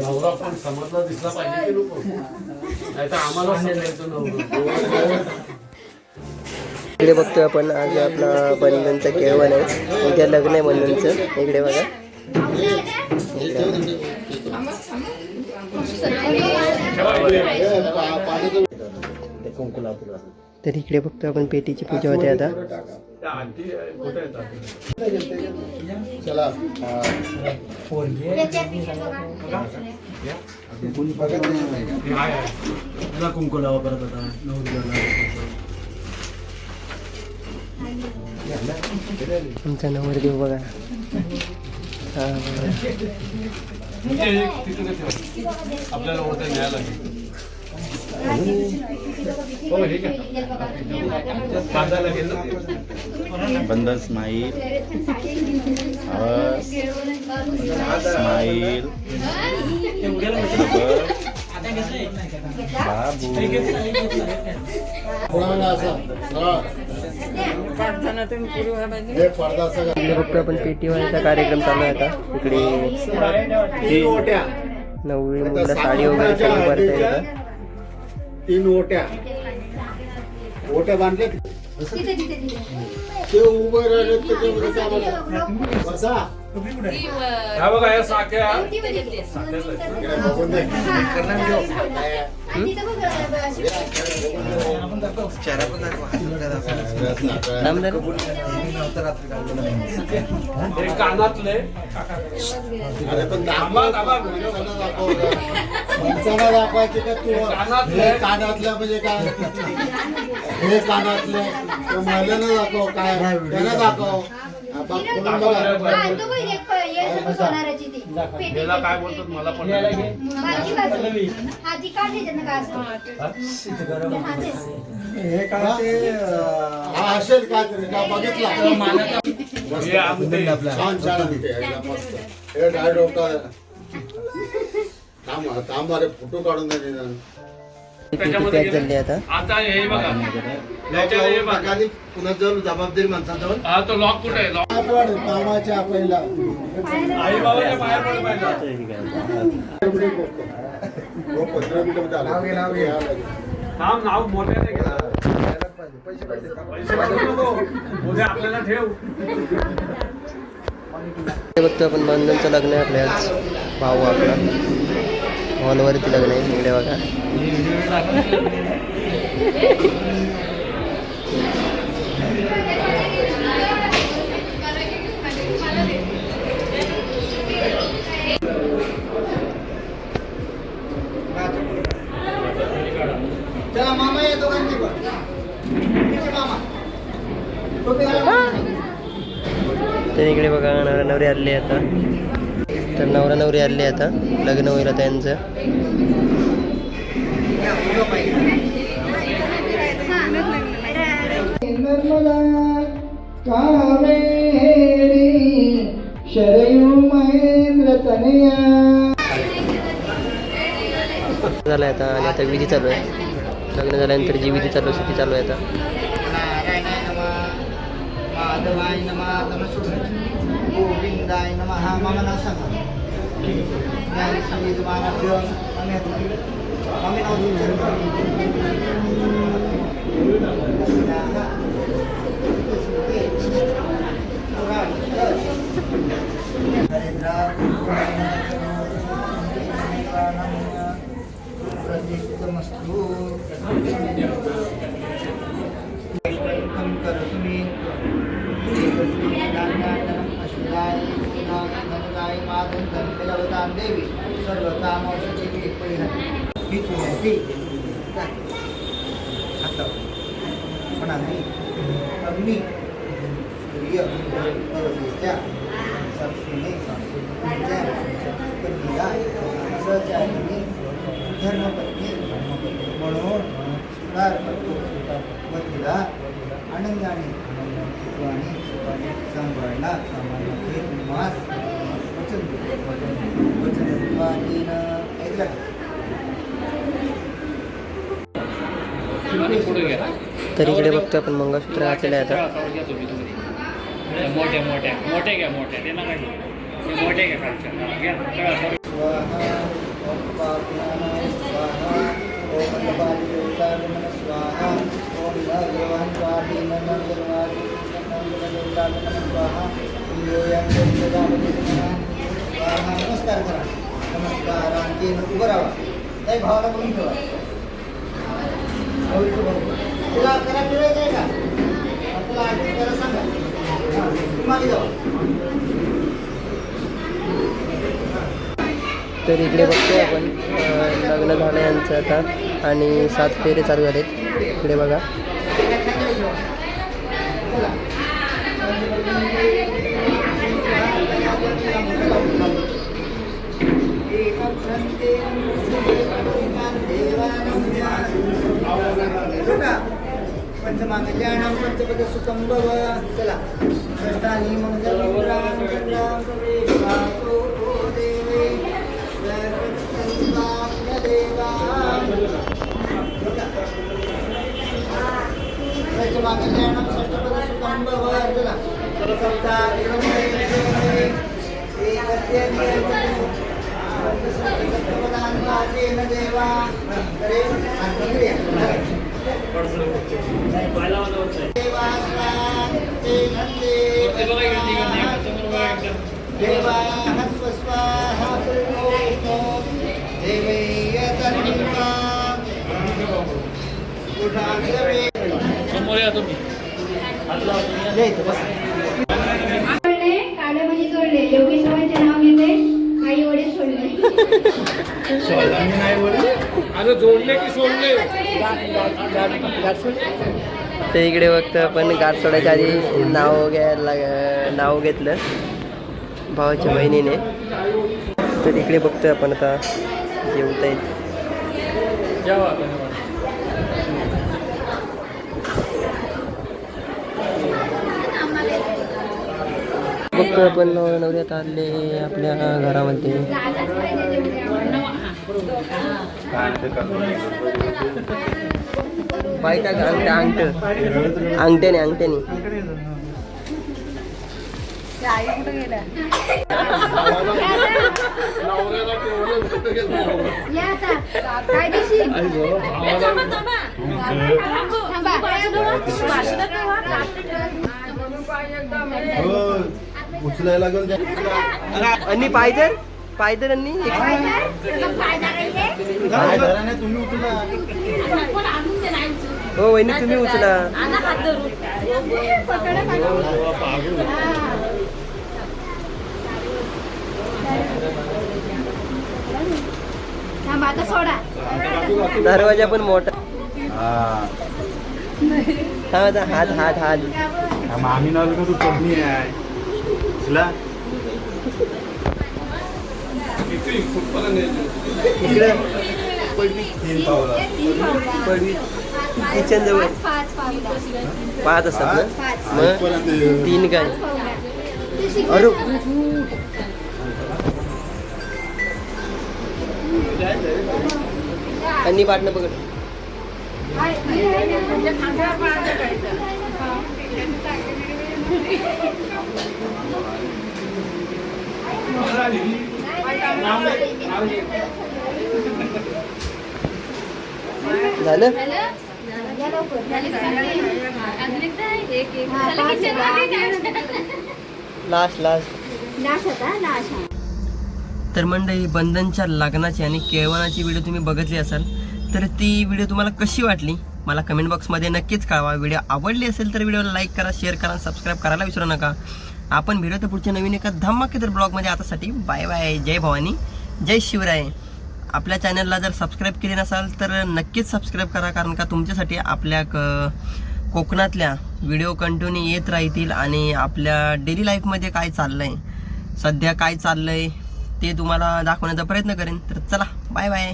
नवरा पण समाजला दिसला पाहिजे की नको, नाही तर आम्हाला समजायचं नवरा. इकडे बघतोय आपण आज आपला बंधनचा केळवण आहे, उद्या लग्न आहे बंधनचं. इकडे बघा तर इकडे बघतोय आपण पेटीची पूजा होते आता. कुंकू लावा परत आता आमचा नवरदेव बघा. आपल्याला ओळख न्यायला बंधन स्माइल स्माइल बाबू बघतो आपण पेटीवाल्याचा कार्यक्रम चालू आहे आता. इकडे नवरी मुलीला साडी वगैरे सर्व भरता येतं. 3 ओट्या बांधले ते उभं राहिले बसा. हा बघा या साख्या कानातले दाखवायचे का तू कानातल्या म्हणजे काय हे कानातले महिलांना दाखव काय त्यांना दाखव. काय बोलतात मला पण असेल काय तरी का बघितला छान छान थांब अरे फोटो काढून द्या. पॅक झाली आता. आता हे बघा पुन्हा जर जबाबदारी माणसाजवळ हा तो लॉक कुठे आहे कामाच्या पहिला आई बाबाच्या बाहेर पडलं पाहिजे. नाव मोठ्याने घ्या उद्या आपल्याला ठेव. बघतो आपण बंधनचं लग्न आहे आपल्या आज. भाऊ आपला हॉलवरती लग्न आहे. इकडे बघा मामा येतो तर इकडे बघा नवरा नवरी आले आता. तर नवरा नवरी आले आता. लग्न होईल त्यांचं. झालंय आता आणि आता विधी चालू आहे. लग्न झाल्यानंतर जी विधी चालू आहे ती चालू आहे आता. माधवाय नमः गोविंदाय नमः मम न संग ज्ञान संगीत मानव्य प्रतिष्ठितमस्तु तुम्ही अश्विनाय देवी सर्व कामौषधी हीच विनंती. म्हणाली अग्नी प्रिय परदेच्या साक्षीने कन्या सचारिणी धर्मपत्नी म्हणून स्वीकार करतो व तिला आनंदाने सुखाने सांभाळला सामान्य मास वचन ऐकलं. तर इकडे बघतो आपण मंगळसूत्र घातलेलं आहे आता. मोठ्या मोठ्या मोठे घ्या मोठ्या त्यांना काय मोठे घ्या नमस्कार करा. नमस्कार. आणखी उभं राहा. नाही भावाला बोलून ठेवा. तुला करा फिरायचं आहे का? तुला आठवण करा सांगा. हां, तुम्ही मागे जावा. तर इकडे बघतोय आपण लग्न झालं यांचं आता आणि 7 फेरे चालू झालेत. इकडे बघा. पंचमांगल्याणां पंचपद सुखं भव. चला षष्ठानि मंगलानि देवातो देवे देवा. पंचमांगल्याणां षष्ठपद सुखं भव. चला देवा. समोर या तुम्ही. काळे म्हणजे जोडले योगी सवांचे नाव घेतले आई वडील सोडले. अरे जोडले की सोडले. तर इकडे बघतो आपण गाठ सोडायच्या आधी नाव घेतलं भावाच्या बहिणीने. तर इकडे बघतोय आपण आता जेवता येत. बघतोय आपण नवऱ्यात आले आपल्या घरामध्ये. बायका अंगठ्याने उचलायला लागेल. आणि पायदर आणि तुम्ही उचला. हो वहिनी तुम्ही उचला. आता सोडा. दरवाजा पण मोठा. हात आम्ही ना तू कमी आहे. उचला. इकडे तीन पावला. किचन जवळ 5 असतात ना. मग 3 काय. अरे आणि पाटणं पकड. झालं. लास्ट तर मंडळी बंधनच्या लग्नाची आणि केळवणाची व्हिडिओ तुम्ही बघितली असाल तर ती व्हिडिओ तुम्हाला कशी वाटली मला कमेंट बॉक्समध्ये नक्कीच कळवा. व्हिडिओ आवडली असेल तर व्हिडिओला लाईक करा, शेअर करा, सबस्क्राईब करायला विसरू नका. आपण भेटू तर पुढच्या नवीन एका धमाकेदार ब्लॉगमध्ये. आतासाठी बाय बाय. जय भवानी, जय शिवराय. आपल्या चॅनलला जर सबस्क्राईब केले नसाल तर नक्कीच सबस्क्राईब करा, कारण का तुमच्यासाठी आपल्या कोकणातल्या व्हिडिओ कंटिन्यू येत राहतील आणि आपल्या डेली लाईफमध्ये काय चाललं आहे, सध्या काय चाललं आहे ते तुम्हाला दाखवण्याचा प्रयत्न करेन. तर चला बाय बाय.